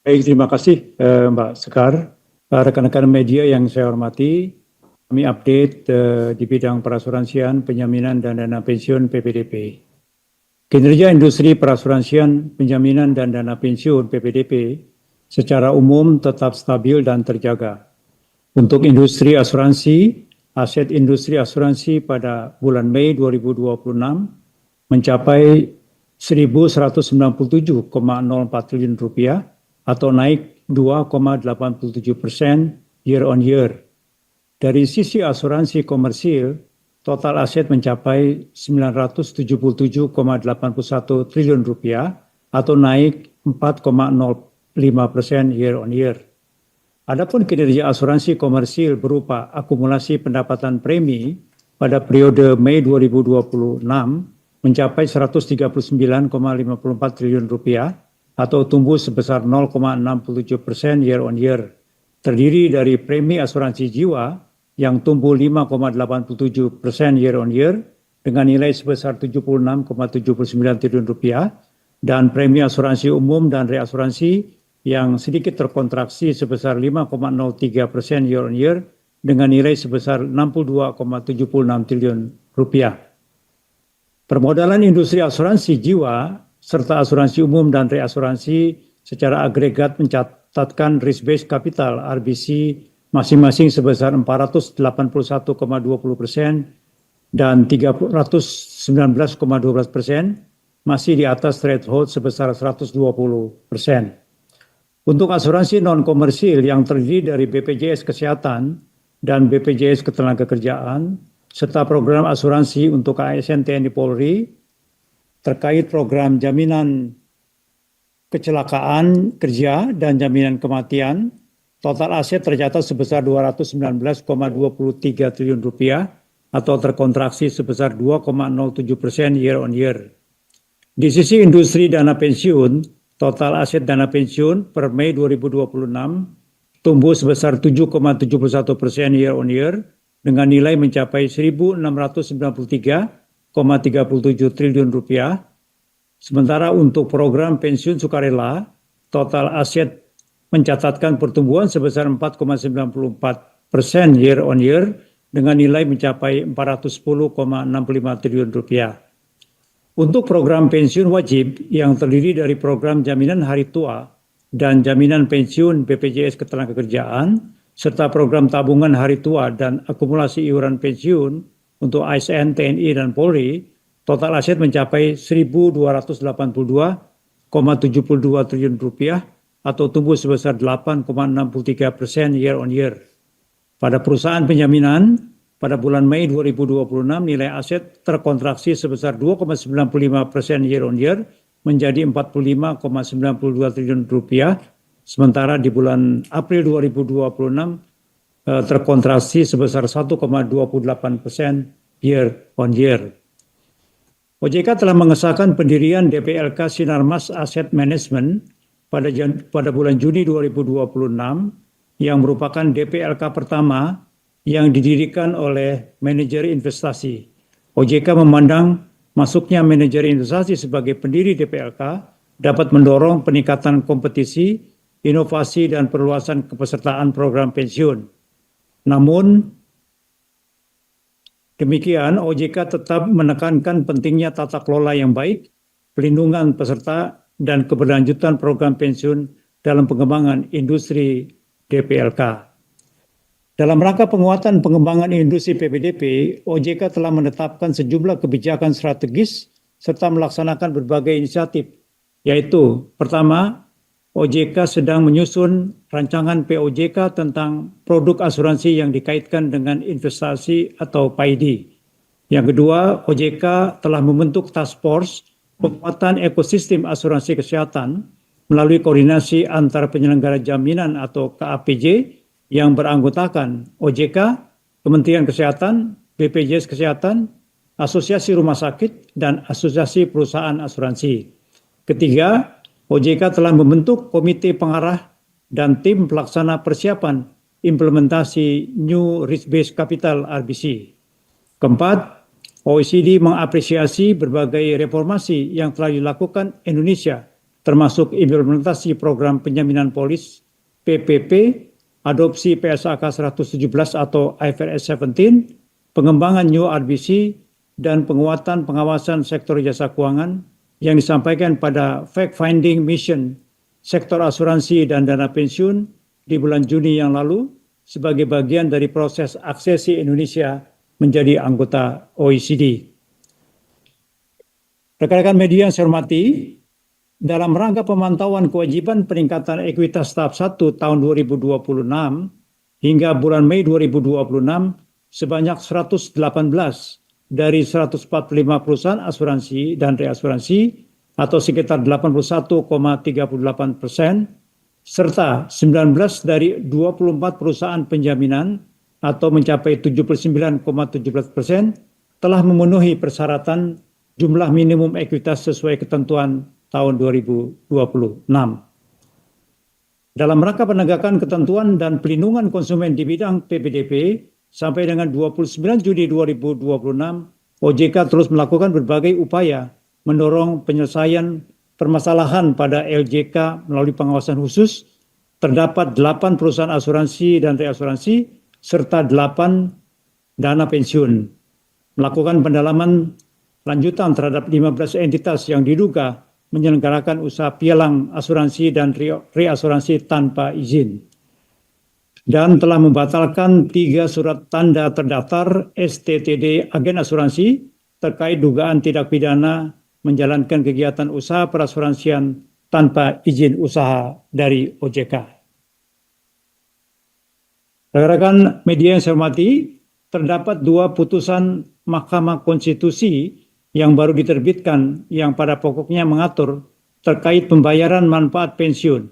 Baik, terima kasih Mbak Sekar. Rekan-rekan media yang saya hormati, kami update di bidang perasuransian, penjaminan, dan dana pensiun PPDP. Kinerja industri perasuransian, penjaminan, dan dana pensiun PPDP secara umum tetap stabil dan terjaga. Untuk industri asuransi, aset industri asuransi pada bulan Mei 2026 mencapai 1.197,04 triliun rupiah atau naik 2,87% year on year. Dari sisi asuransi komersil, total aset mencapai 977,81 triliun rupiah atau naik 4,05% year on year. Adapun kinerja asuransi komersil berupa akumulasi pendapatan premi pada periode Mei 2026 mencapai 139,54 triliun rupiah atau tumbuh sebesar 0,67% year on year. Terdiri dari premi asuransi jiwa yang tumbuh 5,87% year on year dengan nilai sebesar 76,79 triliun rupiah dan premi asuransi umum dan reasuransi yang sedikit terkontraksi sebesar 5,03% year on year dengan nilai sebesar 62,76 triliun rupiah. Permodalan industri asuransi jiwa serta asuransi umum dan reasuransi secara agregat mencatatkan risk-based capital RBC masing-masing sebesar 481,20% dan 319,12%, masih di atas threshold sebesar 120%. Untuk asuransi non-komersil yang terdiri dari BPJS Kesehatan dan BPJS Ketenagakerjaan, serta program asuransi untuk ASN TNI Polri, terkait program jaminan kecelakaan kerja dan jaminan kematian, total aset tercatat sebesar 219,23 triliun rupiah atau terkontraksi sebesar 2,07% year on year. Di sisi industri dana pensiun, total aset dana pensiun per Mei 2026 tumbuh sebesar 7,71% year on year dengan nilai mencapai 1.693,37 triliun rupiah. Sementara untuk program pensiun sukarela, total aset mencatatkan pertumbuhan sebesar 4,94% year on year dengan nilai mencapai 410,65 triliun rupiah. Untuk program pensiun wajib yang terdiri dari program jaminan hari tua dan jaminan pensiun BPJS Ketenagakerjaan, serta program tabungan hari tua dan akumulasi iuran pensiun untuk ASN, TNI, dan Polri, total aset mencapai 1.282,72 triliun rupiah atau tumbuh sebesar 8,63% year on year. Pada perusahaan penjaminan, pada bulan Mei 2026 nilai aset terkontraksi sebesar 2,95% year on year menjadi 45,92 triliun rupiah, sementara di bulan April 2026 terkontraksi sebesar 1,28% year on year. OJK telah mengesahkan pendirian DPLK Sinarmas Asset Management pada bulan Juni 2026 yang merupakan DPLK pertama yang didirikan oleh manajer investasi. OJK memandang masuknya manajer investasi sebagai pendiri DPLK dapat mendorong peningkatan kompetisi, inovasi, dan perluasan kepesertaan program pensiun. Namun, demikian OJK tetap menekankan pentingnya tata kelola yang baik, pelindungan peserta, dan keberlanjutan program pensiun dalam pengembangan industri DPLK. Dalam rangka penguatan pengembangan industri PPDP, OJK telah menetapkan sejumlah kebijakan strategis serta melaksanakan berbagai inisiatif, yaitu pertama, OJK sedang menyusun rancangan POJK tentang produk asuransi yang dikaitkan dengan investasi atau PAID. Yang kedua, OJK telah membentuk task force penguatan ekosistem asuransi kesehatan melalui koordinasi antara penyelenggara jaminan atau KAPJ yang beranggotakan OJK, Kementerian Kesehatan, BPJS Kesehatan, Asosiasi Rumah Sakit, dan Asosiasi Perusahaan Asuransi. Ketiga, OJK telah membentuk komite pengarah dan tim pelaksana persiapan implementasi New Risk-Based Capital RBC. Keempat, OECD mengapresiasi berbagai reformasi yang telah dilakukan Indonesia termasuk implementasi program penjaminan polis PPP, adopsi PSAK 117 atau IFRS 17, pengembangan New RBC, dan penguatan pengawasan sektor jasa keuangan yang disampaikan pada fact-finding mission sektor asuransi dan dana pensiun di bulan Juni yang lalu sebagai bagian dari proses aksesi Indonesia menjadi anggota OECD. Rekan-rekan media yang saya hormati, dalam rangka pemantauan kewajiban peningkatan ekuitas tahap 1 tahun 2026 hingga bulan Mei 2026, sebanyak 118 dari 145 perusahaan asuransi dan reasuransi atau sekitar 81,38%, serta 19 dari 24 perusahaan penjaminan atau mencapai 79,17% telah memenuhi persyaratan jumlah minimum ekuitas sesuai ketentuan tahun 2026. Dalam rangka penegakan ketentuan dan pelindungan konsumen di bidang PPDP, sampai dengan 29 Juni 2026, OJK terus melakukan berbagai upaya mendorong penyelesaian permasalahan pada LJK melalui pengawasan khusus. Terdapat 8 perusahaan asuransi dan reasuransi serta 8 dana pensiun. Melakukan pendalaman lanjutan terhadap 15 entitas yang diduga menyelenggarakan usaha pialang asuransi dan reasuransi tanpa izin. Dan telah membatalkan 3 surat tanda terdaftar STTD agen asuransi terkait dugaan tindak pidana menjalankan kegiatan usaha perasuransian tanpa izin usaha dari OJK. Rekan-rekan media yang saya hormati, terdapat 2 putusan Mahkamah Konstitusi yang baru diterbitkan yang pada pokoknya mengatur terkait pembayaran manfaat pensiun.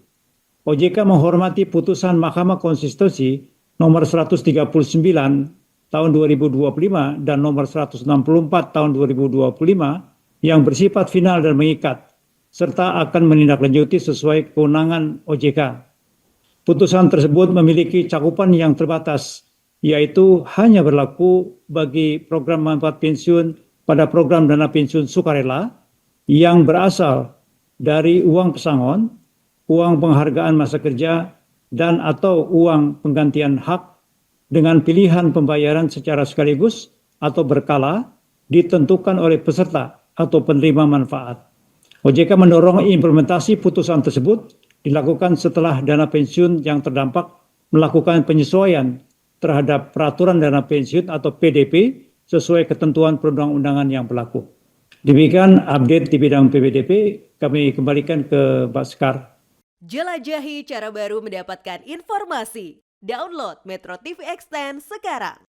OJK menghormati putusan Mahkamah Konstitusi nomor 139 tahun 2025 dan nomor 164 tahun 2025 yang bersifat final dan mengikat, serta akan menindaklanjuti sesuai kewenangan OJK. Putusan tersebut memiliki cakupan yang terbatas, yaitu hanya berlaku bagi program manfaat pensiun pada program dana pensiun sukarela yang berasal dari uang pesangon, uang penghargaan masa kerja, dan atau uang penggantian hak dengan pilihan pembayaran secara sekaligus atau berkala ditentukan oleh peserta atau penerima manfaat. OJK mendorong implementasi putusan tersebut dilakukan setelah dana pensiun yang terdampak melakukan penyesuaian terhadap peraturan dana pensiun atau PDP sesuai ketentuan perundang-undangan yang berlaku. Demikian update di bidang PPDP, kami kembalikan ke Mbak Sekar. Jelajahi cara baru mendapatkan informasi. Download Metro TV Extend sekarang.